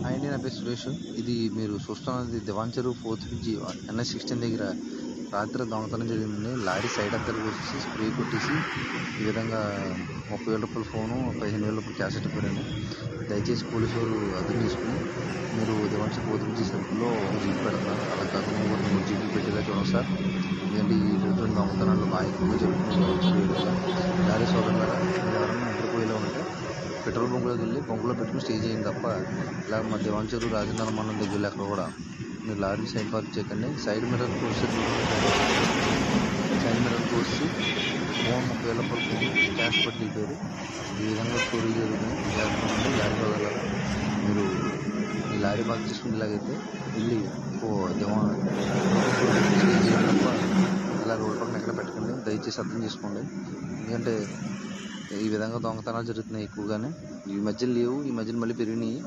Hi అండి, నా పేరు సురేష్. ఇది మీరు చూస్తున్నది దివాన్ చెరువు 4th బ్రిడ్జి NH16 దగ్గర రాత్రి దొంగతనం జరిగిందండి. లారీ సైడ్ అద్దరు కోసేసి స్ప్రే కొట్టేసి ఈ విధంగా 30,000 రూపాయల ఫోను, 15,000 రూపాయల క్యాసెట్ పోయారండి. దయచేసి పోలీసు వారు అర్థం చేసుకుని మీరు దివాన్ చెరువు 4th బ్రిడ్జి సర్కిల్లో ఒక జీప్ పెడుతున్నారు. అలా కాకుండా కూడా 3 జీపులు పెట్టేలా చూడండి సార్. ఎందుకంటే ఈ రోజు దొంగతనాలు బాగా ఎక్కువగా జరుగుతున్నాయి. లారీ సోదరులారా, మీరు ఎవరైనా నిద్రపోయేలా ఉంటే పెట్రోల్ బంకులోకి వెళ్ళి బంకులో పెట్టుకుని స్టే చేయండి తప్ప ఇలా మా దివాన్ చెరువు రాజేంద్ర మండలం దగ్గర అక్కడ కూడా మీరు లారీ సైడ్ పార్క్ చేయకండి. సైడ్ మిర్రర్ కోసి ఫోన్ 30,000 రూపాయలు ఫోన్ క్యాష్ పట్టి వెళ్ళిపోయారు. ఈ విధంగా చోరీలు జరుగుతున్నాయి. జాగ్రత్తగా లారీ సోదరులారా, మీరు ఈ లారీ పార్క్ చేసుకుని ఇలాగైతే వెళ్ళి దివాన్ స్టే చేయండి తప్ప ఇలా రోడ్డు పక్కన ఎక్కడ పెట్టకండి. దయచేసి అర్థం చేసుకోండి. ఎందుకంటే ఈ విధంగా దొంగతనాలు జరుగుతున్నాయి ఎక్కువగానే. ఈ మధ్యలో లేవు, ఈ మధ్యన మళ్ళీ పెరిగినాయి.